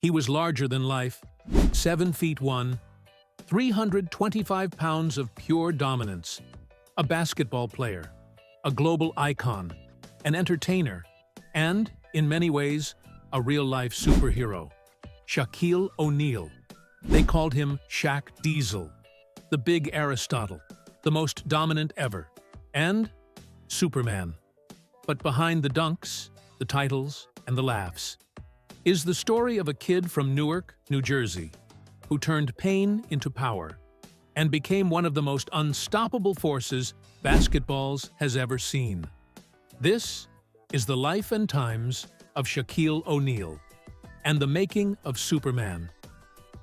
He was larger than life, 7 feet 1, 325 pounds of pure dominance, a basketball player, a global icon, an entertainer, and, in many ways, a real-life superhero. Shaquille O'Neal. They called him Shaq Diesel, the big Aristotle, the most dominant ever, and Superman. But behind the dunks, the titles, and the laughs, is the story of a kid from Newark, New Jersey, who turned pain into power and became one of the most unstoppable forces basketballs has ever seen. This is the life and times of Shaquille O'Neal and the making of Superman.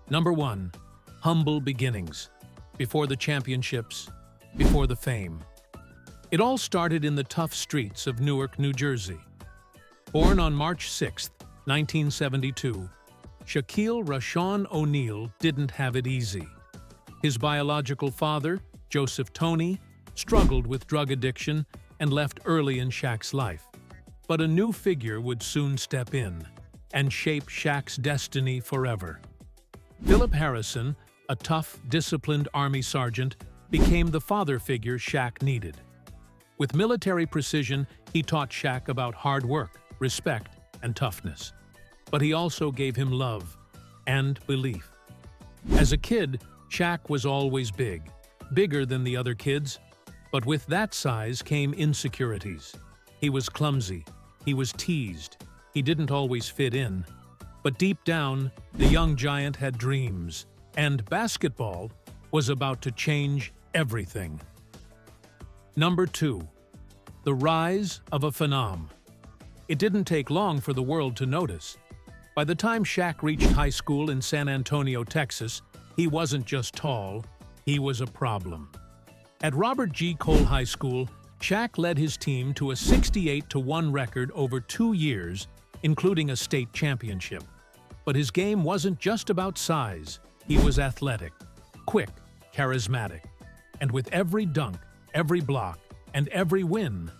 Number 1. Humble beginnings. Before the championships, before the fame. It all started in the tough streets of Newark, New Jersey. Born on March 6, 1972, Shaquille Rashawn O'Neal didn't have it easy. His biological father, Joseph Tony, struggled with drug addiction and left early in Shaq's life. But a new figure would soon step in and shape Shaq's destiny forever. Philip Harrison, a tough, disciplined Army sergeant, became the father figure Shaq needed. With military precision, he taught Shaq about hard work, respect, and toughness. But he also gave him love and belief. As a kid, Shaq was always big, bigger than the other kids, but with that size came insecurities. He was clumsy, he was teased, he didn't always fit in. But deep down, the young giant had dreams, and basketball was about to change everything. Number 2. The rise of a phenom. It didn't take long for the world to notice. By the time Shaq reached high school in San Antonio, Texas, he wasn't just tall, he was a problem. At Robert G. Cole High School, Shaq led his team to a 68-1 record over 2 years, including a state championship. But his game wasn't just about size. He was athletic, quick, charismatic. And with every dunk, every block, and every win,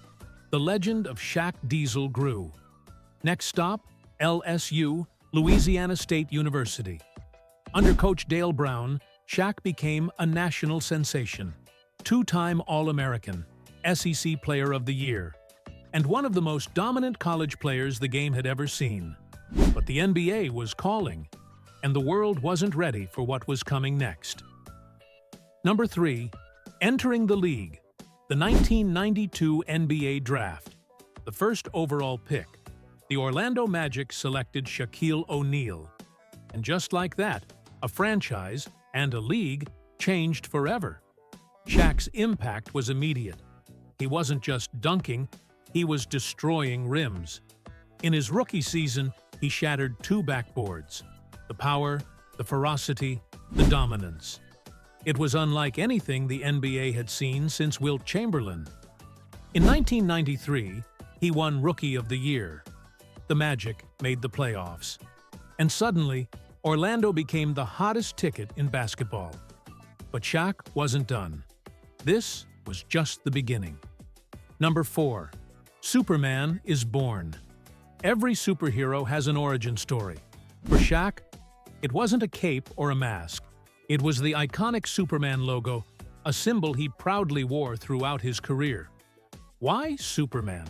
the legend of Shaq Diesel grew. Next stop, LSU, Louisiana State University. Under Coach Dale Brown, Shaq became a national sensation. 2-time All-American, SEC Player of the Year, and one of the most dominant college players the game had ever seen. But the NBA was calling, and the world wasn't ready for what was coming next. Number 3. Entering the league. The 1992 NBA Draft. The first overall pick. The Orlando Magic selected Shaquille O'Neal. And just like that, a franchise and a league changed forever. Shaq's impact was immediate. He wasn't just dunking, he was destroying rims. In his rookie season, he shattered 2 backboards. The power, the ferocity, the dominance. It was unlike anything the NBA had seen since Wilt Chamberlain. In 1993, he won Rookie of the Year. The Magic made the playoffs. And suddenly, Orlando became the hottest ticket in basketball. But Shaq wasn't done. This was just the beginning. Number 4. Superman is born. Every superhero has an origin story. For Shaq, it wasn't a cape or a mask. It was the iconic Superman logo, a symbol he proudly wore throughout his career. Why Superman?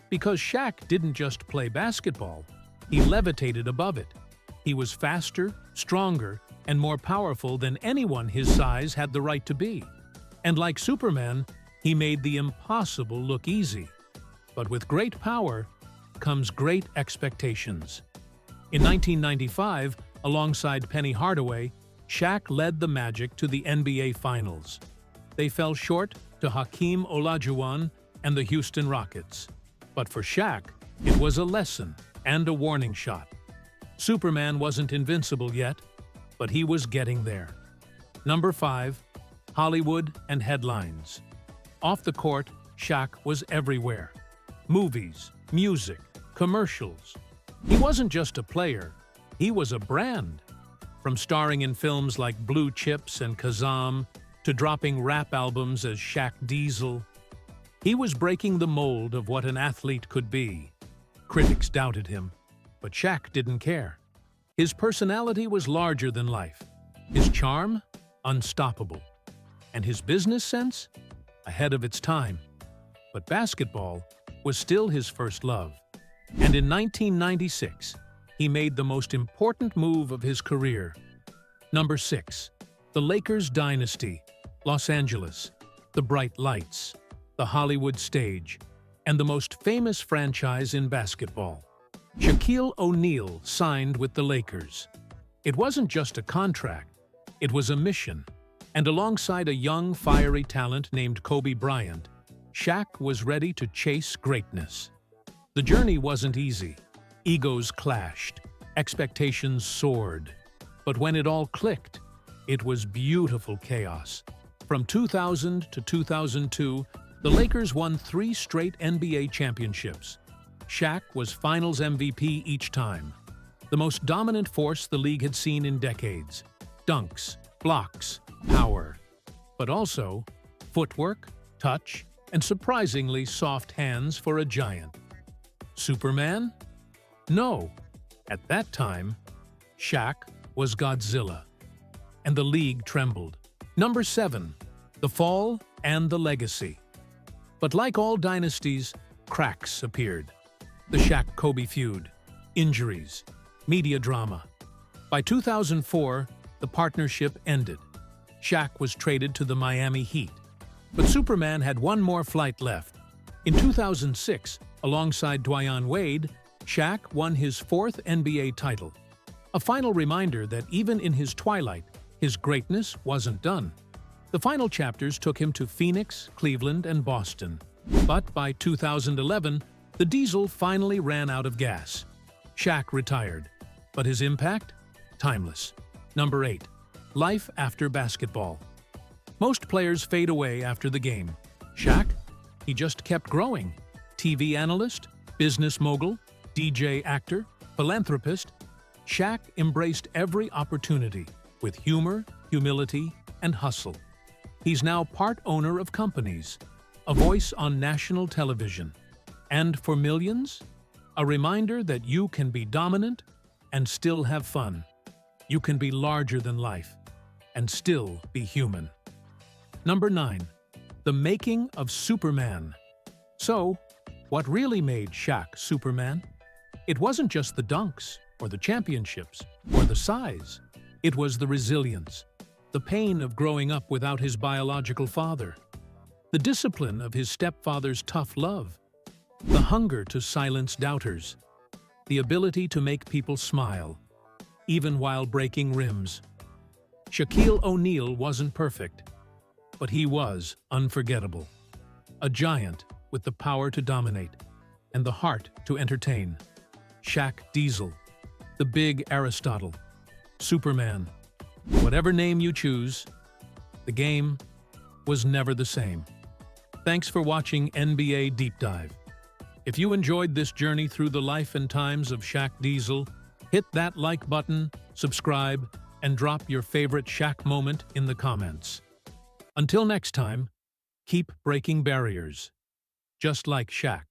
Because Shaq didn't just play basketball, he levitated above it. He was faster, stronger, and more powerful than anyone his size had the right to be. And like Superman, he made the impossible look easy. But with great power comes great expectations. In 1995, alongside Penny Hardaway, Shaq led the Magic to the NBA Finals. They fell short to Hakeem Olajuwon and the Houston Rockets. But for Shaq, it was a lesson and a warning shot. Superman wasn't invincible yet, but he was getting there. Number 5. Hollywood and headlines. Off the court, Shaq was everywhere. Movies, music, commercials. He wasn't just a player, he was a brand. From starring in films like Blue Chips and Kazam to dropping rap albums as Shaq Diesel, he was breaking the mold of what an athlete could be. Critics doubted him, but Shaq didn't care. His personality was larger than life, his charm unstoppable, and his business sense ahead of its time. But basketball was still his first love. And in 1996, he made the most important move of his career. Number 6. The Lakers Dynasty, Los Angeles, the bright lights, the Hollywood stage, and the most famous franchise in basketball. Shaquille O'Neal signed with the Lakers. It wasn't just a contract, it was a mission. And alongside a young, fiery talent named Kobe Bryant, Shaq was ready to chase greatness. The journey wasn't easy. Egos clashed, expectations soared. But when it all clicked, it was beautiful chaos. From 2000 to 2002, the Lakers won 3 straight NBA championships. Shaq was Finals MVP each time. The most dominant force the league had seen in decades. Dunks, blocks, power. But also, footwork, touch, and surprisingly soft hands for a giant. Superman? No. At that time, Shaq was Godzilla. And the league trembled. Number 7. The Fall and the Legacy. But like all dynasties, cracks appeared. The Shaq-Kobe feud, injuries, media drama. By 2004, the partnership ended. Shaq was traded to the Miami Heat. But Superman had one more flight left. In 2006, alongside Dwyane Wade, Shaq won his 4th NBA title. A final reminder that even in his twilight, his greatness wasn't done. The final chapters took him to Phoenix, Cleveland, and Boston. But by 2011, the diesel finally ran out of gas. Shaq retired, but his impact? Timeless. Number 8. Life after basketball. Most players fade away after the game. Shaq? He just kept growing. TV analyst, business mogul, DJ actor, philanthropist. Shaq embraced every opportunity with humor, humility, and hustle. He's now part owner of companies, a voice on national television, and for millions, a reminder that you can be dominant and still have fun. You can be larger than life and still be human. Number 9. The making of Superman. So, what really made Shaq Superman? It wasn't just the dunks, or the championships, or the size. It was the resilience, the pain of growing up without his biological father, the discipline of his stepfather's tough love, the hunger to silence doubters, the ability to make people smile, even while breaking rims. Shaquille O'Neal wasn't perfect, but he was unforgettable. A giant with the power to dominate and the heart to entertain. Shaq Diesel, the big Aristotle, Superman. Whatever name you choose, the game was never the same. Thanks for watching NBA Deep Dive. If you enjoyed this journey through the life and times of Shaq Diesel, hit that like button, subscribe, and drop your favorite Shaq moment in the comments. Until next time, keep breaking barriers, just like Shaq.